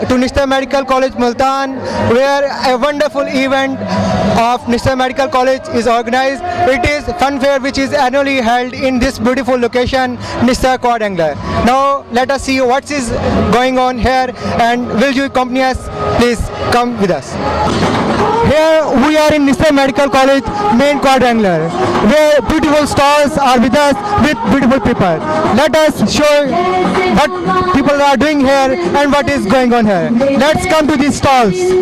to Nishta Medical College Multan, where a wonderful event of Nishta Medical College is organized. It is fun fair which is annually held in this beautiful location, Nishta Quadrangular. Now let us see what is going on here, and will you accompany us? Please come with us. Here we are in Nishta Medical College main quadrangular, where beautiful stalls are with us with beautiful people. Let us show what people are doing here and what is going on here. Let's come to these stalls. Here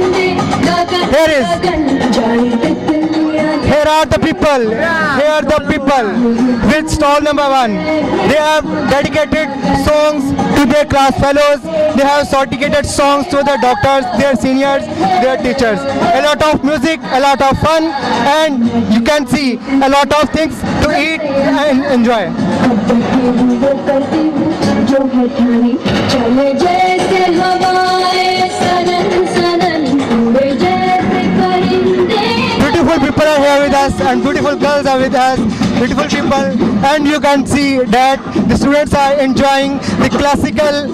are the people. Here are the people with stall number 1. They have dedicated songs to their class fellows. They have dedicated songs to their doctors, their seniors, their teachers. A lot of music, a lot of fun, and you can see a lot of things to eat and enjoy. Beautiful people are here with us, and beautiful girls are with us, beautiful people, and you can see that the students are enjoying the classical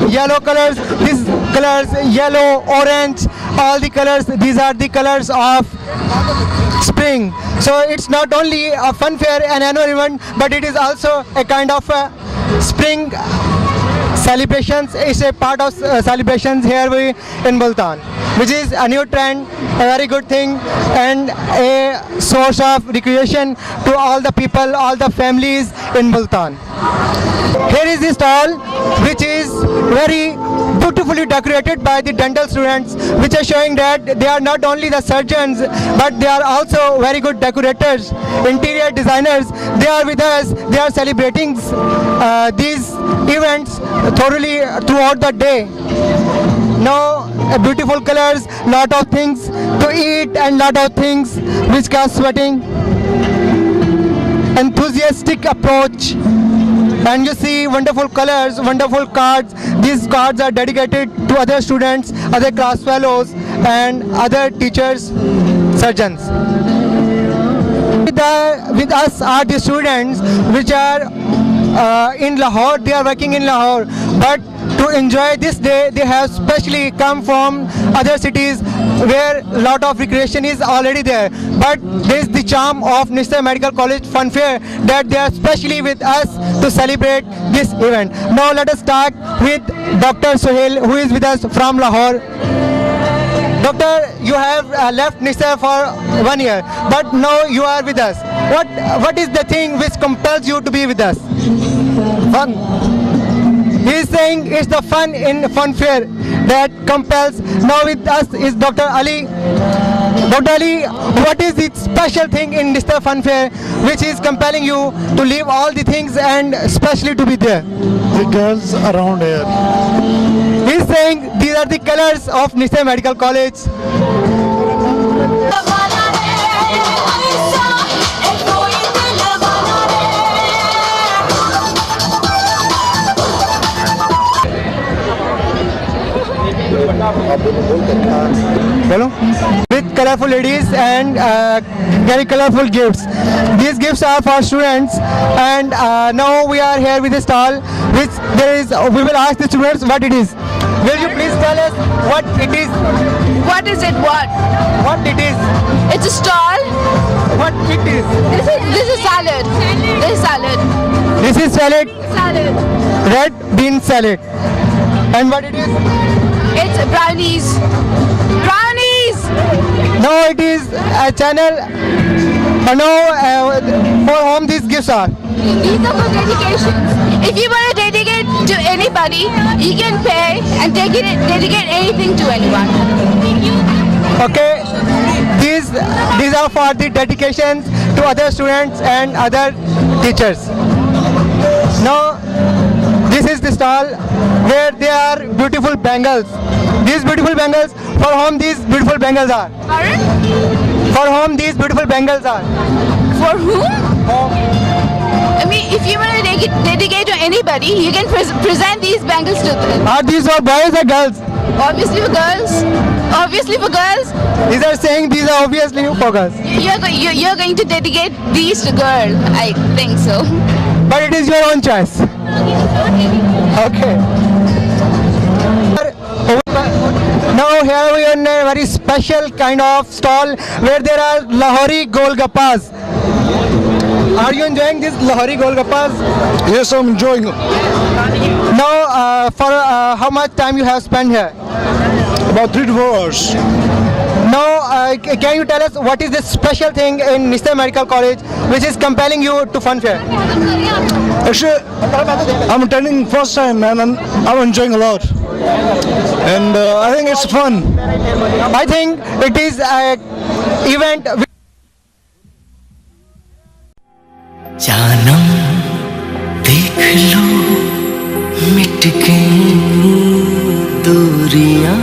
yellow colors. These colors, yellow, orange, all the colors, these are the colors of spring. So it's not only a fun fair, an annual event, but it is also a kind of a spring celebrations. It's a part of celebrations here in Multan, which is a new trend, a very good thing, and a source of recreation to all the people, all the families in Multan. Here is the stall, which is very beautifully decorated by the dental students, which are showing that they are not only the surgeons, but they are also very good decorators, interior designers. They are with us. They are celebrating these events thoroughly throughout the day. Now, beautiful colors, lot of things to eat, and lot of things which cause sweating. Enthusiastic approach. And you see wonderful colors, wonderful cards. These cards are dedicated to other students, other class fellows, and other teachers, surgeons. With us are the students which are in Lahore. They are working in Lahore, but to enjoy this day, they have specially come from other cities where a lot of recreation is already there. But this is the charm of Nishta Medical College Fun Fair, that they are specially with us to celebrate this event. Now let us start with Dr. Sohail, who is with us from Lahore. Doctor, you have left Nishta for 1 year, but now you are with us. What is the thing which compels you to be with us? Fun. He is saying it's the fun in fun fair that compels. Now with us is Dr. Ali. Dr. Ali, what is the special thing in Nishta Fun Fair which is compelling you to leave all the things and especially to be there? The girls around here. He is saying these are the colors of Nishta Medical College. With colorful ladies and very colorful gifts. These gifts are for students, and now we are here with a stall which there is. We will ask the students what it is. Will you please tell us what it is? What is it? What? What it is? It's a stall. What it is? This is salad. This is salad. This is salad. Salad. Red bean salad. And what it is? It's brownies. Brownies. No, it is a channel. For whom these gifts are. These are for dedications. If you want to dedicate to anybody, you can pay and dedicate anything to anyone. Okay, these are for the dedications to other students and other teachers. Now, this is the stall where there are beautiful bangles. These beautiful bangles, for whom these beautiful bangles are? Pardon? For whom these beautiful bangles are? For whom? I mean, if you want to dedicate to anybody, you can present these bangles to them. Are these for boys or girls? Obviously for girls. Obviously for girls. These are saying these are obviously for girls. You're going to dedicate these to girl. I think so. But it is your own choice. Okay. special kind of stall where there are Lahori Golgappas. Are you enjoying this Lahori Golgappas? Yes, I'm enjoying it. Now, for how much time you have spent here? About 3 to 4 hours. Now, can you tell us what is the special thing in Nishtay Medical College which is compelling you to fun fair? Actually, I'm attending first time and I'm enjoying a lot. And I think it's fun. I think it is an event. जानम देख लो मिट गई दूरियां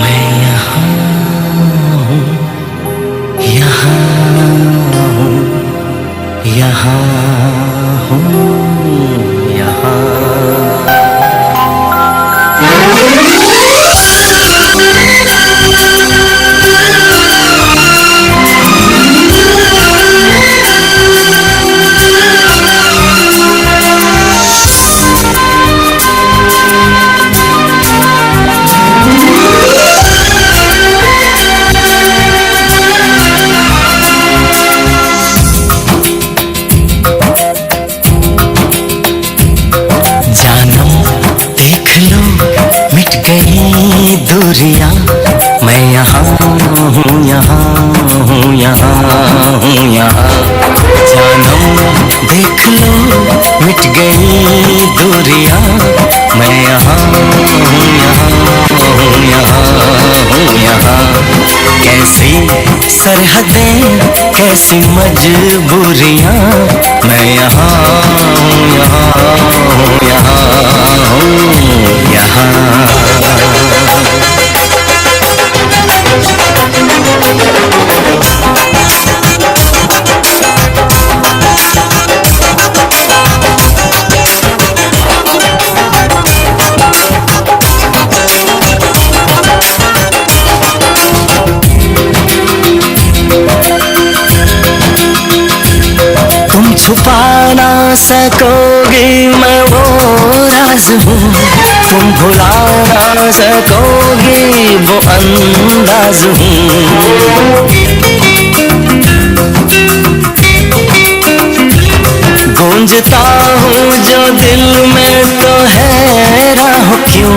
मैं यहाँ हूँ यहाँ हूँ यहाँ हूँ यहाँ दूरियां मैं यहाँ हूँ यहाँ हूँ यहाँ हूँ यहाँ जानम देख लो मिट गई दूरियां मैं यहाँ हूँ यहाँ हूँ यहाँ हूँ यहाँ कैसी सरहदें कैसी मजबूरियां मैं यहाँ हूँ यहाँ हूँ यहाँ हूँ यहाँ छुपा ना सकोगे मैं वो राज हूँ तुम भुला ना सकोगे वो अंदाज हूँ गूंजता हूँ जो दिल में तो हैरान हो क्यों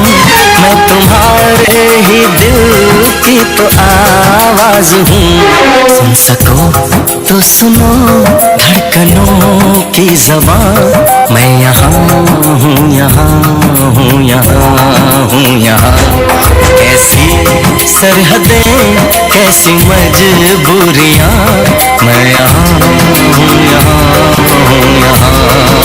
मैं तुम्हारे ही दिल की तो आवाज हूँ सुन सको तो सुनो धड़कनों की ज़बान मैं यहाँ हूँ यहाँ हूँ यहाँ हूँ यहाँ कैसी सरहदें कैसी मजबूरियाँ मैं यहाँ हूँ यहाँ हूँ यहाँ